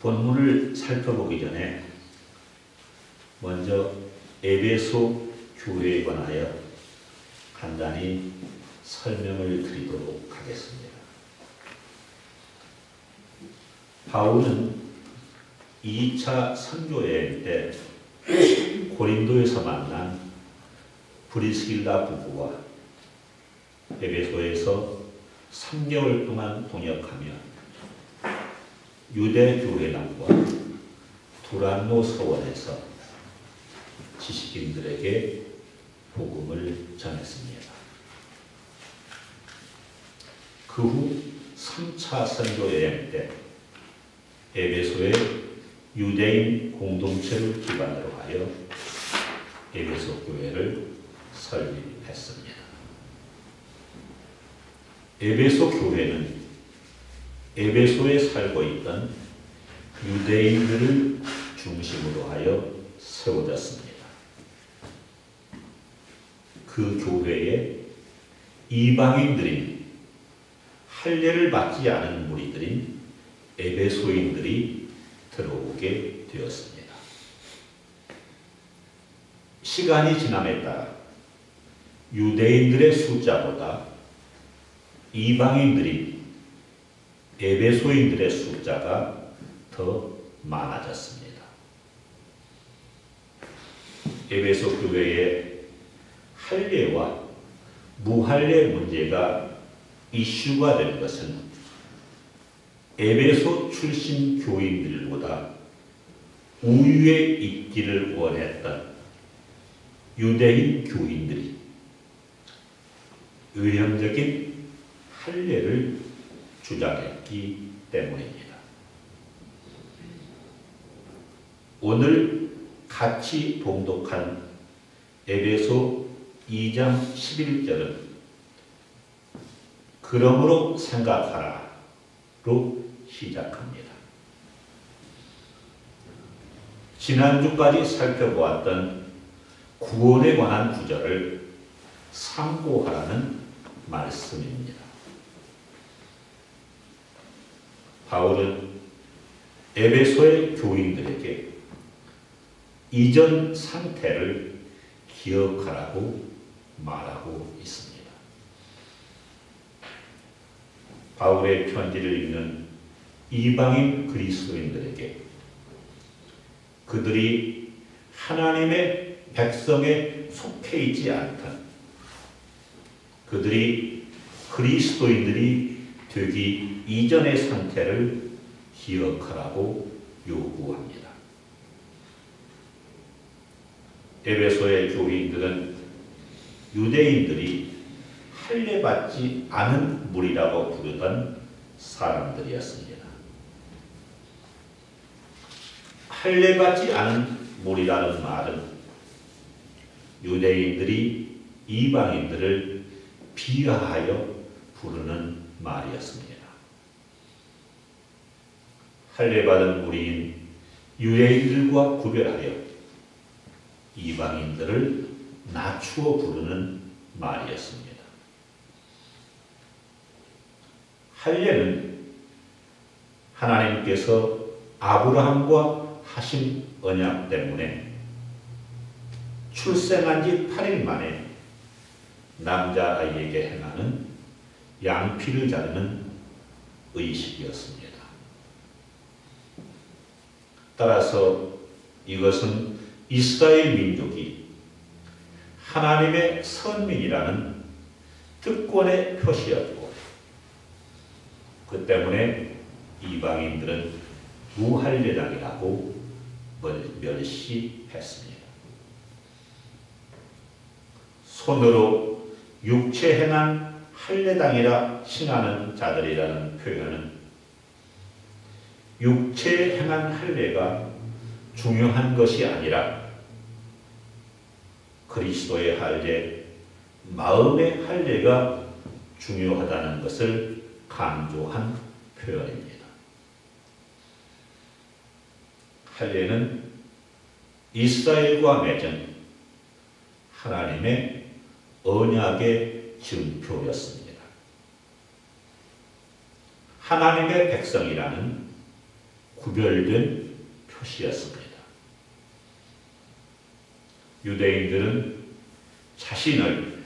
본문을 살펴보기 전에 먼저 에베소 교회에 관하여 간단히 설명을 드리도록 하겠습니다. 바울은 2차 선교여행 때 고린도에서 만난 브리스길라 부부와 에베소에서 3개월 동안 동역하며 유대 교회당과 두란노 서원에서 지식인들에게 복음을 전했습니다. 그 후 3차 선교여행 때 에베소의 유대인 공동체를 기반으로 하여 에베소 교회를 설립했습니다. 에베소 교회는 에베소에 살고 있던 유대인들을 중심으로 하여 세워졌습니다. 그 교회에 이방인들인 할례를 받지 않은 무리들인 에베소인들이 들어오게 되었습니다. 시간이 지남에 따라 유대인들의 숫자보다 이방인들인 에베소인들의 숫자가 더 많아졌습니다. 에베소 교회의 할례와 무할례 문제가 이슈가 된 것은 에베소 출신 교인들보다 우위에 있기를 원했던 유대인 교인들이 외형적인 할례를 주장했기 때문입니다. 오늘 같이 봉독한 에베소 2장 11절은 그러므로 생각하라로 시작합니다. 지난주까지 살펴보았던 구원에 관한 구절을 참고하라는 말씀입니다. 바울은 에베소의 교인들에게 이전 상태를 기억하라고 말하고 있습니다. 바울의 편지를 읽는 이방인 그리스도인들에게 그들이 하나님의 백성에 속해 있지 않던 그들이 그리스도인들이 되기 이전의 상태를 기억하라고 요구합니다. 에베소의 교인들은 유대인들이 할례받지 않은 무리라고 부르던 사람들이었습니다. 할례받지 않은 무리라는 말은 유대인들이 이방인들을 비하하여 부르는 말이었습니다. 할례받은 무리인 유대인들과 구별하여 이방인들을 낮추어 부르는 말이었습니다. 할례는 하나님께서 아브라함과 하신 언약 때문에 출생한 지 8일 만에 남자아이에게 행하는 양피를 자르는 의식이었습니다. 따라서 이것은 이스라엘 민족이 하나님의 선민이라는 특권의 표시였고 그 때문에 이방인들은 무할례당이라고 멸시했습니다. 손으로 육체 행한 할례당이라 칭하는 자들이라는 표현은 육체 행한 할례가 중요한 것이 아니라 그리스도의 할례, 마음의 할례가 중요하다는 것을 강조한 표현입니다. 할례는 이스라엘과 맺은 하나님의 언약의 증표였습니다. 하나님의 백성이라는 구별된 표시였습니다. 유대인들은 자신을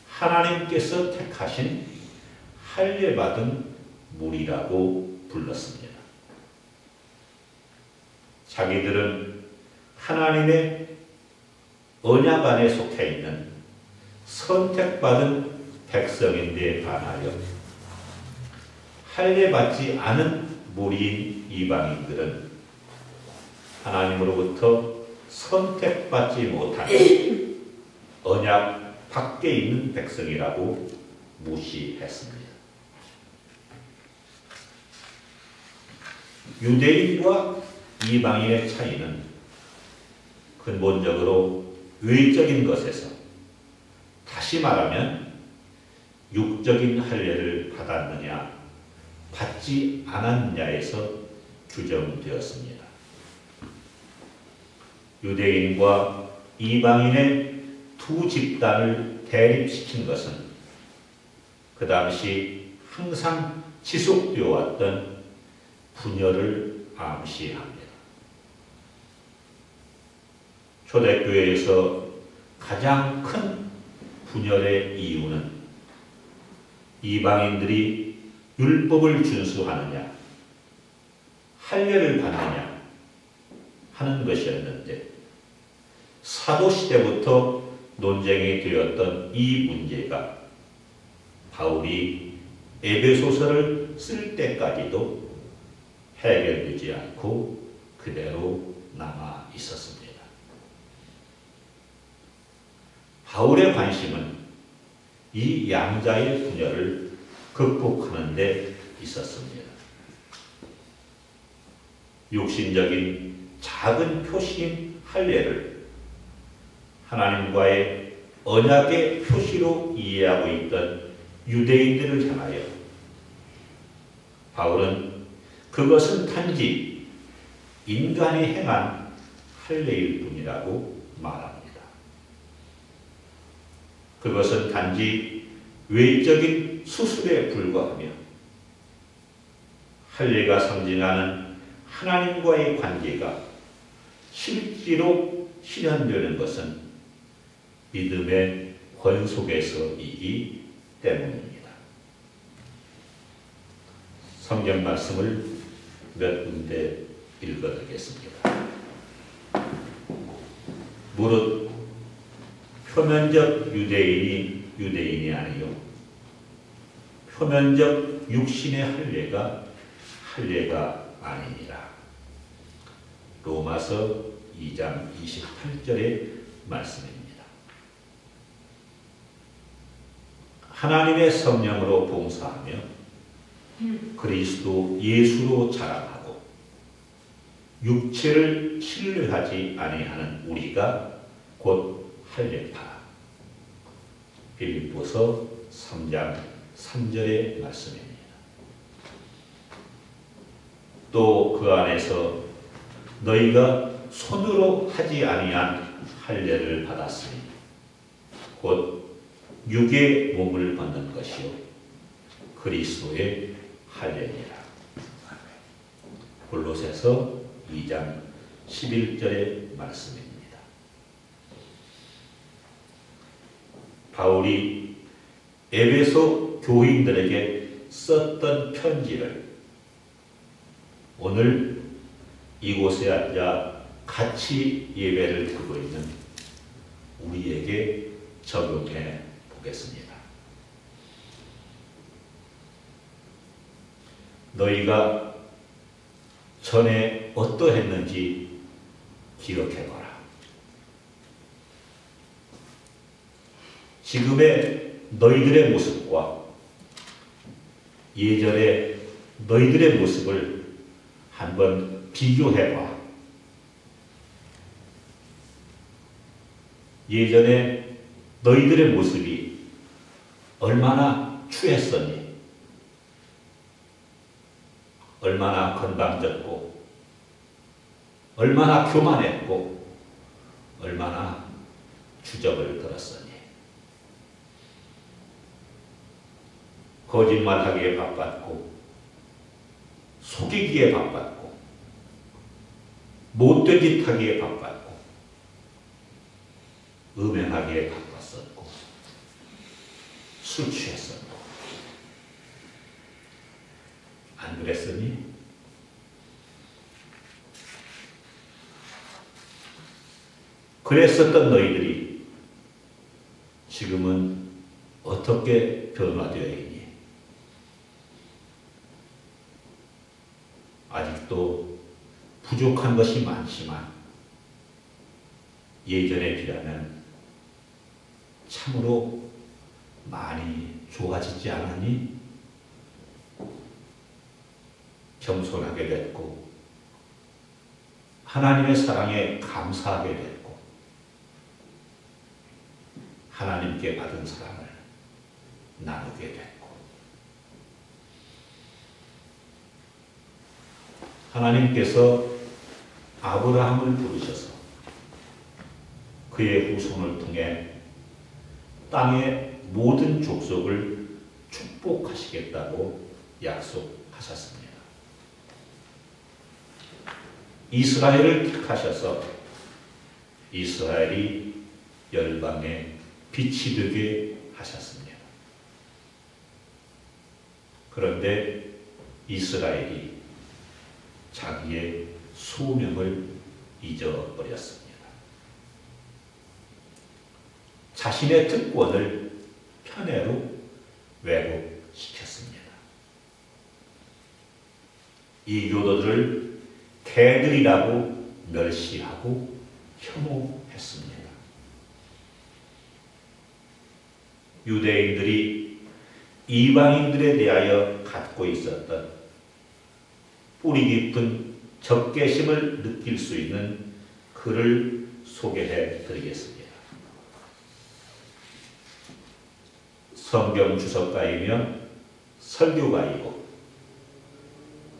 하나님께서 택하신 할례받은 무리라고 불렀습니다. 자기들은 하나님의 언약 안에 속해 있는 선택받은 백성인데 반하여 할례받지 않은 무리인 이방인들은 하나님으로부터 선택받지 못한 언약 밖에 있는 백성이라고 무시했습니다. 유대인과 이방인의 차이는 근본적으로 외적인 것에서, 다시 말하면 육적인 할례를 받았느냐 받지 않았느냐에서 규정되었습니다. 유대인과 이방인의 두 집단을 대립시킨 것은 그 당시 항상 지속되어 왔던 분열을 암시합니다. 초대교회에서 가장 큰 분열의 이유는 이방인들이 율법을 준수하느냐, 할례를 받느냐 하는 것이었는데, 사도시대부터 논쟁이 되었던 이 문제가 바울이 에베소서를 쓸 때까지도 해결되지 않고 그대로 남아 있었습니다. 바울의 관심은 이 양자의 분열을 극복하는 데 있었습니다. 육신적인 작은 표시인 할례를 하나님과의 언약의 표시로 이해하고 있던 유대인들을 향하여 바울은 그것은 단지 인간이 행한 할례일 뿐이라고 말합니다. 그것은 단지 외적인 수술에 불과하며 할례가 상징하는 하나님과의 관계가 실제로 실현되는 것은 믿음의 권속에서이기 때문입니다. 성경 말씀을 몇 군데 읽어드리겠습니다. 무릇 표면적 유대인이 유대인이 아니요 표면적 육신의 할례가 아니니라. 로마서 2장 28절의 말씀입니다. 하나님의 성령으로 봉사하며 그리스도 예수로 자랑하고 육체를 신뢰하지 아니하는 우리가 곧 할례파라. 빌립보서 3장 3절의 말씀입니다. 또 그 안에서 너희가 손으로 하지 아니한 할례를 받았으니 곧 육의 몸을 받는 것이요 그리스도의 할례니라. 골로새서 2장 11절의 말씀입니다. 바울이 에베소 교인들에게 썼던 편지를 오늘 이곳에 앉아 같이 예배를 드리고 있는 우리에게 적용해 보겠습니다. 너희가 전에 어떠했는지 기억해봐라. 지금의 너희들의 모습과 예전의 너희들의 모습을 한번 비교해봐. 예전에 너희들의 모습이 얼마나 추했었니? 얼마나 건방졌고, 얼마나 교만했고, 얼마나 주접을 들었으니. 거짓말하기에 바빴고, 속이기에 바빴고, 못된 짓 하기에 바빴고 음행하기에 바빴었고 술 취했었고 안 그랬으니? 그랬었던 너희들이 지금은 어떻게 변화되어 있니? 아직도 부족한 것이 많지만 예전에 비하면 참으로 많이 좋아지지 않았니? 겸손하게 됐고 하나님의 사랑에 감사하게 됐고 하나님께 받은 사랑을 나누게 됐고 하나님께서 아브라함을 부르셔서 그의 후손을 통해 땅의 모든 족속을 축복하시겠다고 약속하셨습니다. 이스라엘을 택하셔서 이스라엘이 열방의 빛이 되게 하셨습니다. 그런데 이스라엘이 자기의 소명을 잊어버렸습니다. 자신의 특권을 편애로 왜곡시켰습니다. 이 교도들을 개들이라고 멸시하고 혐오했습니다. 유대인들이 이방인들에 대하여 갖고 있었던 뿌리 깊은 적개심을 느낄 수 있는 글을 소개해 드리겠습니다. 성경 주석가이며 설교가이고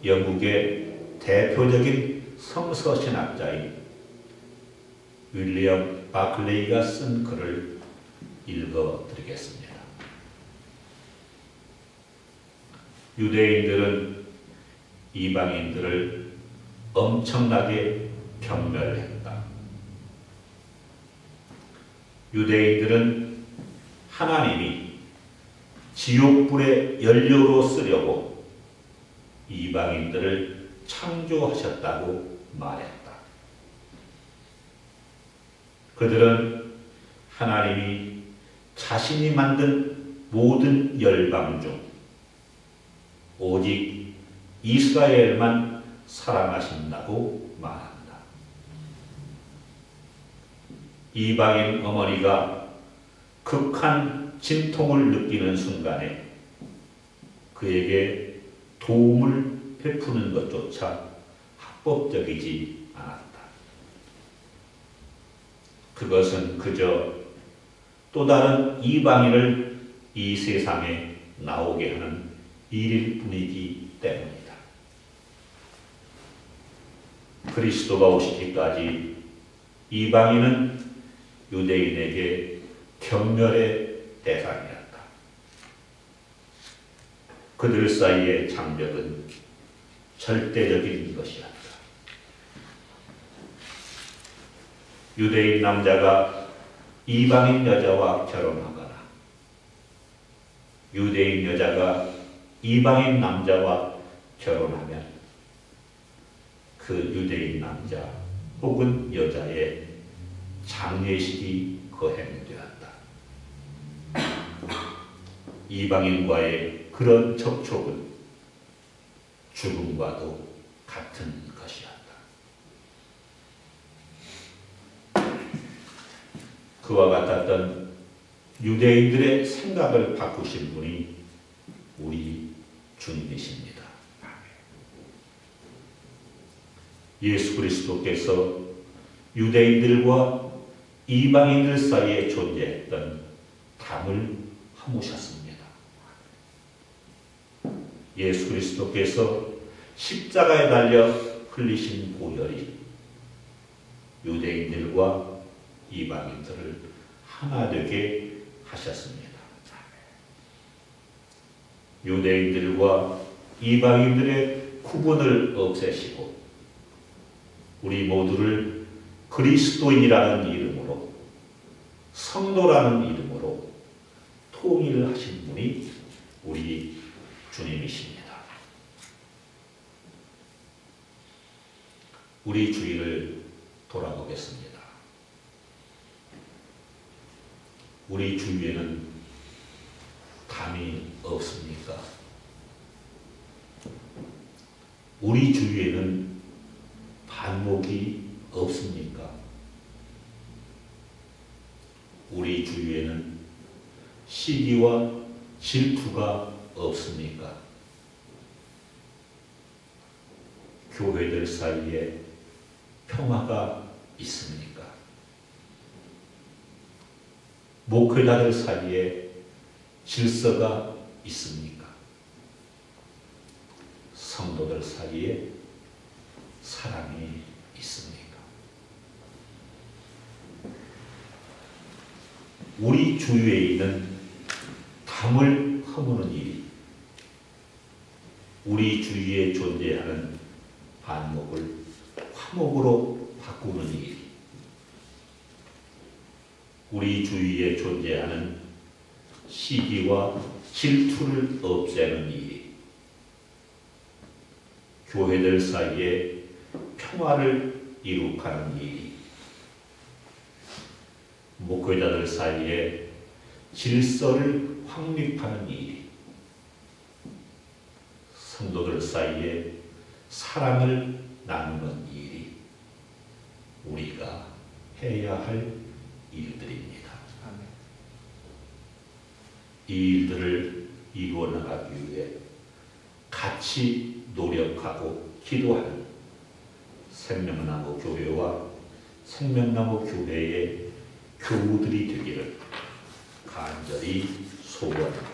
영국의 대표적인 성서신학자인 윌리엄 바클레이가 쓴 글을 읽어드리겠습니다. 유대인들은 이방인들을 엄청나게 경멸했다. 유대인들은 하나님이 지옥불의 연료로 쓰려고 이방인들을 창조하셨다고 말했다. 그들은 하나님이 자신이 만든 모든 열방 중 오직 이스라엘만 사랑하신다고 말한다. 이방인 어머니가 극한 진통을 느끼는 순간에 그에게 도움을 베푸는 것조차 합법적이지 않았다. 그것은 그저 또 다른 이방인을 이 세상에 나오게 하는 일일 뿐이기 때문이다. 그리스도가 오시기까지 이방인은 유대인에게 경멸의 대상이었다. 그들 사이의 장벽은 절대적인 것이었다. 유대인 남자가 이방인 여자와 결혼하거나 유대인 여자가 이방인 남자와 결혼하면 그 유대인 남자 혹은 여자의 장례식이 거행되었다. 이방인과의 그런 접촉은 죽음과도 같은 것이었다. 그와 같았던 유대인들의 생각을 바꾸신 분이 우리 주님이십니다. 예수 그리스도께서 유대인들과 이방인들 사이에 존재했던 담을 허무셨습니다. 예수 그리스도께서 십자가에 달려 흘리신 보혈이 유대인들과 이방인들을 하나 되게 하셨습니다. 유대인들과 이방인들의 구분을 없애시고 우리 모두를 그리스도인이라는 이름으로, 성도라는 이름으로 통일하신 분이 우리 주님이십니다. 우리 주위를 돌아보겠습니다. 우리 주위에는 담이 없습니까? 우리 주위에는 반목이 없습니까? 우리 주위에는 시기와 질투가 없습니까? 교회들 사이에 평화가 있습니까? 목회자들 사이에 질서가 있습니까? 성도들 사이에 사랑이 있습니까? 우리 주위에 있는 담을 허무는 일이, 우리 주위에 존재하는 반목을 화목으로 바꾸는 일이, 우리 주위에 존재하는 시기와 질투를 없애는 일이, 교회들 사이에 평화를 이룩하는 일이, 목회자들 사이에 질서를 확립하는 일이, 성도들 사이에 사랑을 나누는 일이 우리가 해야 할 일들입니다. 이 일들을 이루어 나가기 위해 같이 노력하고 기도하는 생명나무 교회와 생명나무 교회의 교우들이 되기를 간절히 소원합니다.